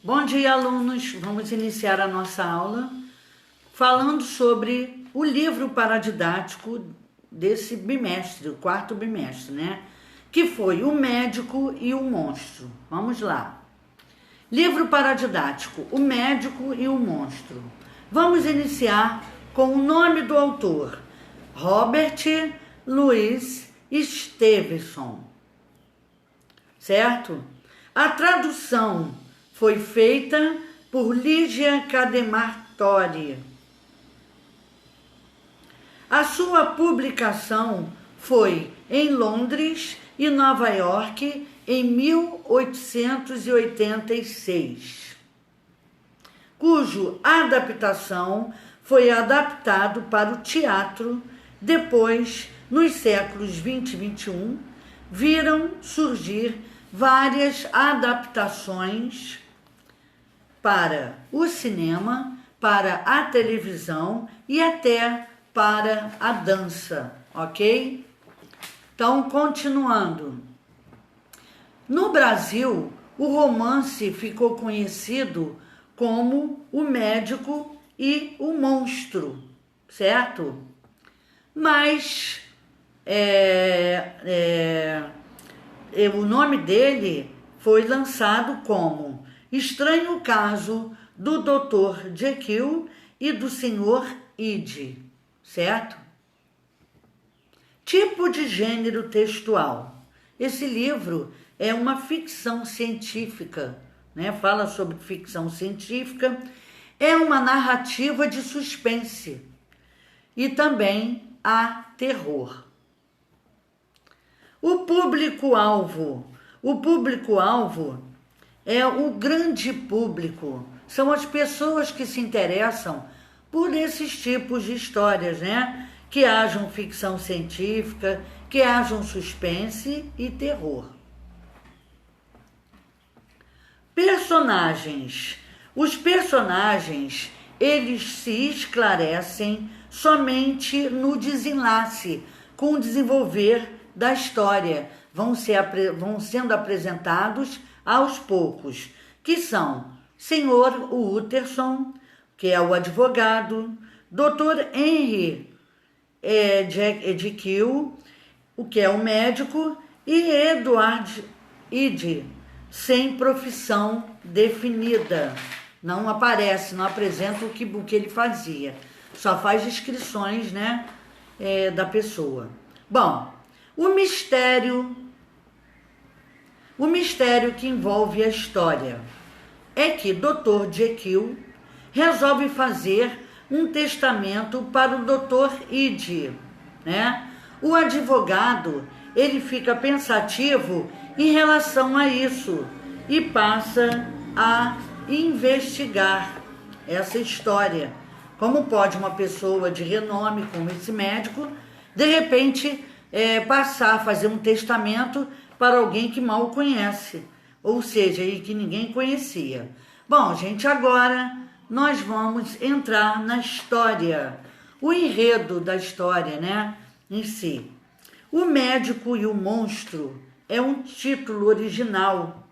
Bom dia, alunos! Vamos iniciar a nossa aula falando sobre o livro paradidático desse bimestre, o quarto bimestre, né? Que foi O Médico e o Monstro. Vamos lá. Livro paradidático, O Médico e o Monstro. Vamos iniciar com o nome do autor, Robert Louis Stevenson, certo? A tradução foi feita por Lígia Cademartori. A sua publicação foi em Londres e Nova York em 1886, cuja adaptação foi adaptado para o teatro. Depois, nos séculos 20 e 21, viram surgir várias adaptações para o cinema, para a televisão e até para a dança, ok? Então, continuando. No Brasil, o romance ficou conhecido como O Médico e o Monstro, certo? Mas o nome dele foi lançado como Estranho Caso do Dr. Jekyll e do Sr. Hyde, certo? Tipo de gênero textual. Esse livro é uma ficção científica, né? Fala sobre ficção científica, é uma narrativa de suspense e também há terror. O público-alvo é o grande público, são as pessoas que se interessam por esses tipos de histórias, né? Que hajam ficção científica, que hajam suspense e terror. Personagens. Os personagens, eles se esclarecem somente no desenlace, com o desenvolver da história. Vão sendo apresentados aos poucos, que são Sr. Utterson, que é o advogado, Dr. Henry Jekyll, o que é o médico, e Edward Hyde, sem profissão definida. Não aparece, não apresenta o que ele fazia. Só faz descrições, né, da pessoa. Bom, o mistério que envolve a história é que Dr. Jekyll resolve fazer um testamento para o Dr. Hyde, né? O advogado, ele fica pensativo em relação a isso e passa a investigar essa história. Como pode uma pessoa de renome como esse médico, de repente, passar a fazer um testamento para alguém que mal conhece, ou seja, e que ninguém conhecia. Bom, gente, agora nós vamos entrar na história, o enredo da história, né, em si. O Médico e o Monstro é um título original.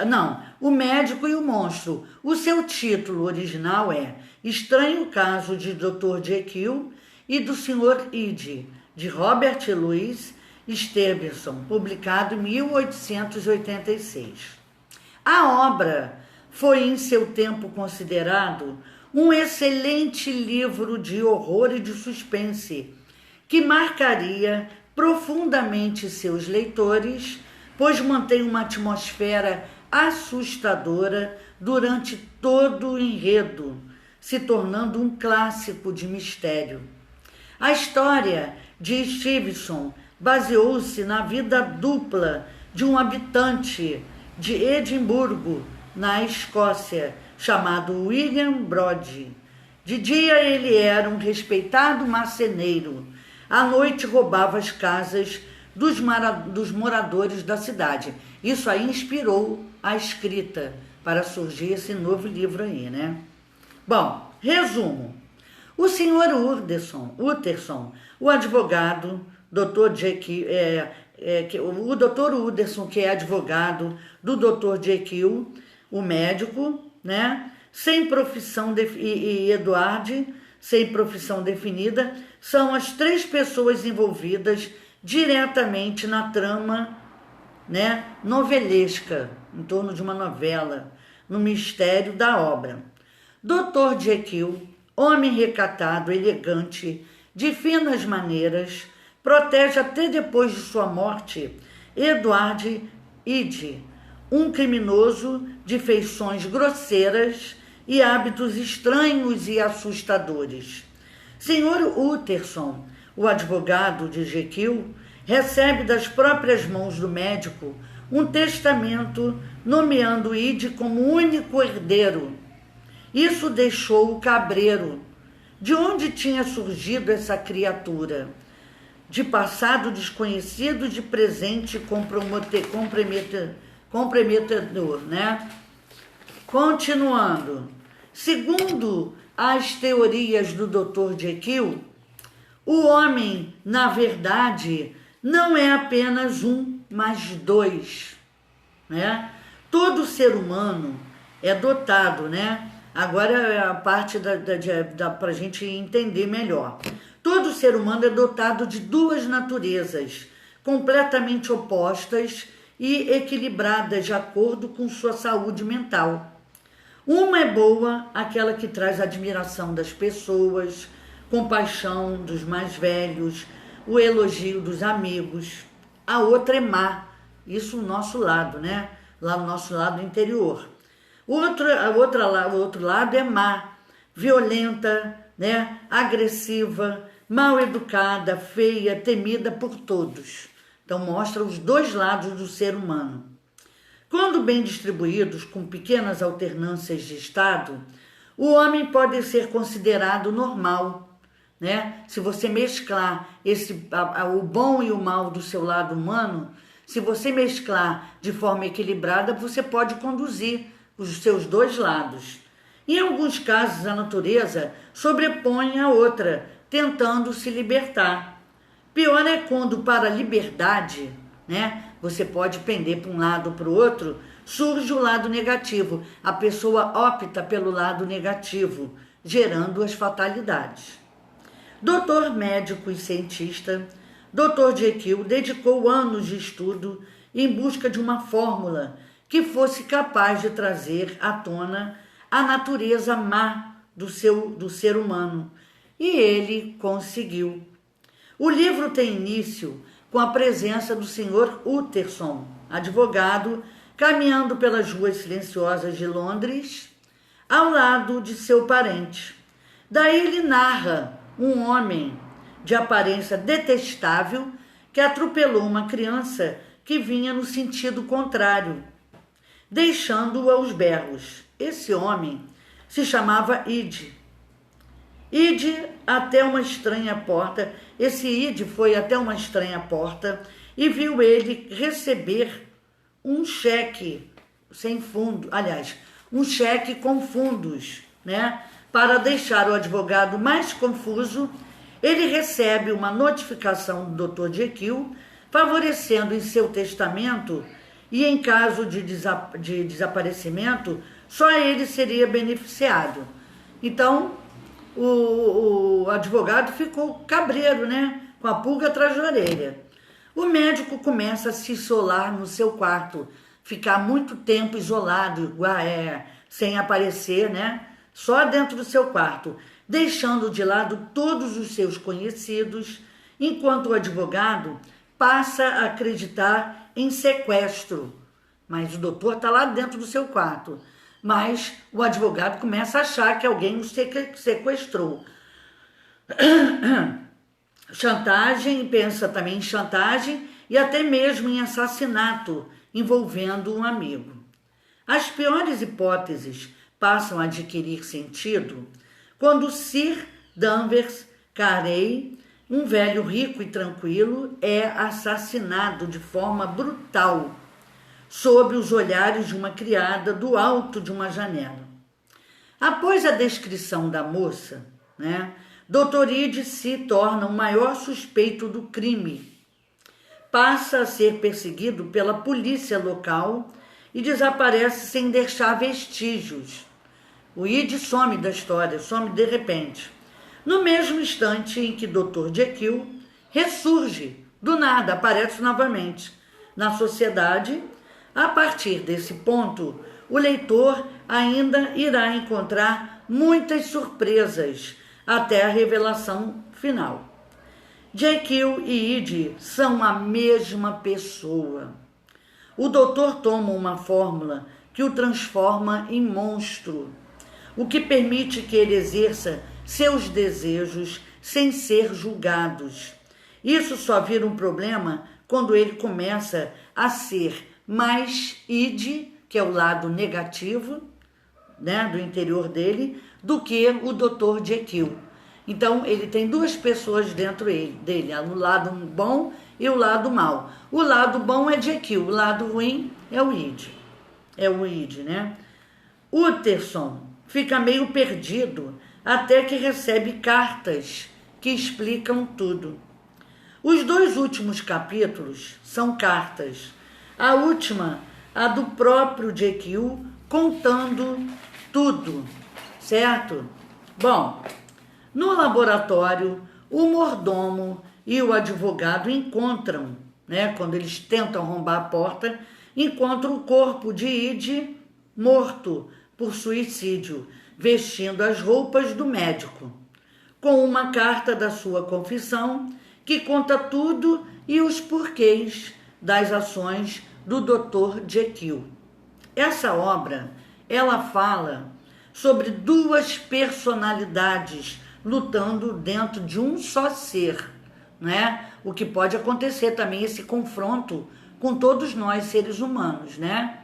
Não, O Médico e o Monstro. O seu título original é Estranho Caso de Dr. Jekyll e do Sr. Hyde, de Robert Louis Stevenson, publicado em 1886. A obra foi em seu tempo considerado um excelente livro de horror e de suspense, que marcaria profundamente seus leitores, pois mantém uma atmosfera assustadora durante todo o enredo, se tornando um clássico de mistério. A história de Stevenson baseou-se na vida dupla de um habitante de Edimburgo, na Escócia, chamado William Brody. De dia ele era um respeitado marceneiro. À noite roubava as casas dos moradores da cidade. Isso aí inspirou a escrita para surgir esse novo livro aí, né? Bom, resumo. O Sr. Utterson, o advogado, Dr. Jekyll, o Dr. Utterson, que é advogado do Dr. Jekyll, o médico, né, sem profissão e Eduardo, sem profissão definida, são as 3 pessoas envolvidas diretamente na trama, né, novelesca, em torno de uma novela, no mistério da obra. Dr. Jekyll, homem recatado, elegante, de finas maneiras, protege até depois de sua morte Edward Ide, um criminoso de feições grosseiras e hábitos estranhos e assustadores. Sr. Utterson, o advogado de Jekyll, recebe das próprias mãos do médico um testamento nomeando Ide como único herdeiro. Isso deixou o cabreiro. De onde tinha surgido essa criatura? De passado desconhecido, de presente comprometedor, né? Continuando. Segundo as teorias do Dr. Jekyll, o homem, na verdade, não é apenas um, mas 2, né? Todo ser humano é dotado, né? Agora é a parte para a gente entender melhor. Todo ser humano é dotado de 2 naturezas, completamente opostas e equilibradas de acordo com sua saúde mental. Uma é boa, aquela que traz admiração das pessoas, compaixão dos mais velhos, o elogio dos amigos. A outra é má, isso no nosso lado, né? Lá no nosso lado interior. O outro lado é má, violenta, né? Agressiva, mal educada, feia, temida por todos. Então mostra os 2 lados do ser humano. Quando bem distribuídos, com pequenas alternâncias de estado, o homem pode ser considerado normal, né? Se você mesclar o bom e o mal do seu lado humano, se você mesclar de forma equilibrada, você pode conduzir os seus 2 lados. Em alguns casos, a natureza sobrepõe a outra, tentando se libertar. Pior é quando, para a liberdade, né, você pode pender para um lado ou para o outro, surge o lado negativo. A pessoa opta pelo lado negativo, gerando as fatalidades. Doutor médico e cientista, Dr. Jekyll dedicou anos de estudo em busca de uma fórmula que fosse capaz de trazer à tona a natureza má do ser humano. E ele conseguiu. O livro tem início com a presença do Sr. Utterson, advogado, caminhando pelas ruas silenciosas de Londres, ao lado de seu parente. Daí ele narra um homem de aparência detestável que atropelou uma criança que vinha no sentido contrário, deixando-o aos berros. Esse homem se chamava Ide. Ide até uma estranha porta. Esse Ide foi até uma estranha porta e viu ele receber um cheque sem fundo, aliás, um cheque com fundos, né? Para deixar o advogado mais confuso, ele recebe uma notificação do Dr. Jekyll, favorecendo em seu testamento e em caso de desaparecimento, só ele seria beneficiado. Então, o advogado ficou cabreiro, né? Com a pulga atrás da orelha. O médico começa a se isolar no seu quarto, ficar muito tempo isolado, sem aparecer, né? Só dentro do seu quarto, deixando de lado todos os seus conhecidos, enquanto o advogado passa a acreditar em sequestro. Mas o doutor está lá dentro do seu quarto. Mas o advogado começa a achar que alguém o sequestrou. Chantagem, pensa também em chantagem e até mesmo em assassinato envolvendo um amigo. As piores hipóteses passam a adquirir sentido quando Sir Danvers Carey, um velho rico e tranquilo, é assassinado de forma brutal sob os olhares de uma criada do alto de uma janela. Após a descrição da moça, né, Dr. Ide se torna o maior suspeito do crime. Passa a ser perseguido pela polícia local e desaparece sem deixar vestígios. O id some da história, some de repente. No mesmo instante em que Dr. Jekyll ressurge, do nada, aparece novamente na sociedade. A partir desse ponto, o leitor ainda irá encontrar muitas surpresas até a revelação final. Jekyll e Hyde são a mesma pessoa. O doutor toma uma fórmula que o transforma em monstro, o que permite que ele exerça seus desejos sem ser julgados. Isso só vira um problema quando ele começa a ser mais id, que é o lado negativo, né, do interior dele, do que o Dr. Jekyll. Então, ele tem duas pessoas dentro dele, o lado bom e o lado mal. O lado bom é Jekyll, o lado ruim é o id. É o id, né? Utterson fica meio perdido até que recebe cartas que explicam tudo. Os dois últimos capítulos são cartas. A última, a do próprio Jekyll, contando tudo, certo? Bom, no laboratório, o mordomo e o advogado encontram, né, quando eles tentam arrombar a porta, encontram o corpo de Id morto por suicídio, vestindo as roupas do médico, com uma carta da sua confissão que conta tudo e os porquês das ações do Dr. Jekyll. Essa obra, ela fala sobre duas personalidades lutando dentro de um só ser, né? O que pode acontecer também, esse confronto com todos nós, seres humanos, né?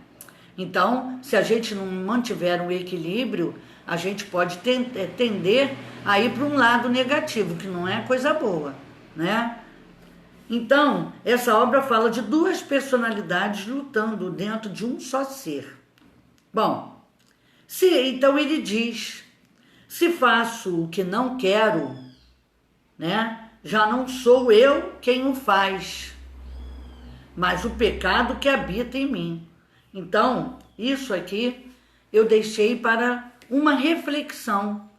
Então, se a gente não mantiver um equilíbrio, a gente pode tender a ir para um lado negativo, que não é coisa boa, né? Então, essa obra fala de duas personalidades lutando dentro de um só ser. Bom, então ele diz: se faço o que não quero, né, já não sou eu quem o faz, mas o pecado que habita em mim. Então, isso aqui eu deixei para uma reflexão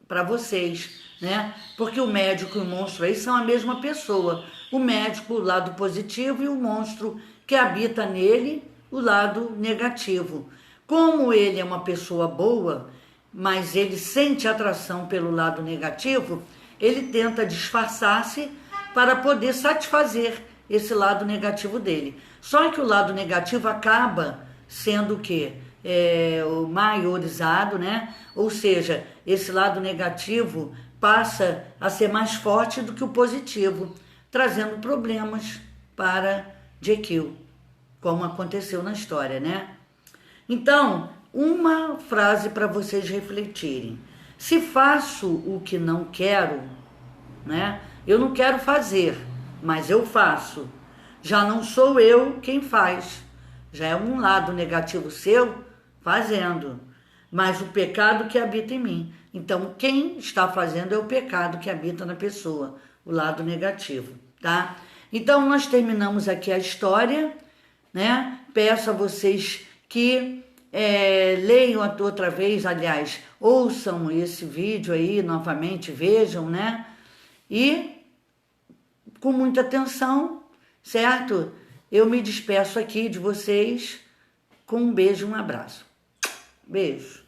para vocês, né? Porque o médico e o monstro aí são a mesma pessoa. O médico, o lado positivo, e o monstro que habita nele, o lado negativo. Como ele é uma pessoa boa, mas ele sente atração pelo lado negativo, ele tenta disfarçar-se para poder satisfazer esse lado negativo dele. Só que o lado negativo acaba sendo o quê? O maiorizado, né? Ou seja, esse lado negativo passa a ser mais forte do que o positivo, trazendo problemas para Jekyll, como aconteceu na história, né? Então, uma frase para vocês refletirem. Se faço o que não quero, né? Eu não quero fazer, mas eu faço. Já não sou eu quem faz. Já é um lado negativo seu fazendo, mas o pecado que habita em mim. Então, quem está fazendo é o pecado que habita na pessoa, o lado negativo, tá? Então, nós terminamos aqui a história, né? Peço a vocês que leiam outra vez, aliás, ouçam esse vídeo aí novamente, vejam, né? E com muita atenção, certo? Eu me despeço aqui de vocês com um beijo e um abraço. Beijo.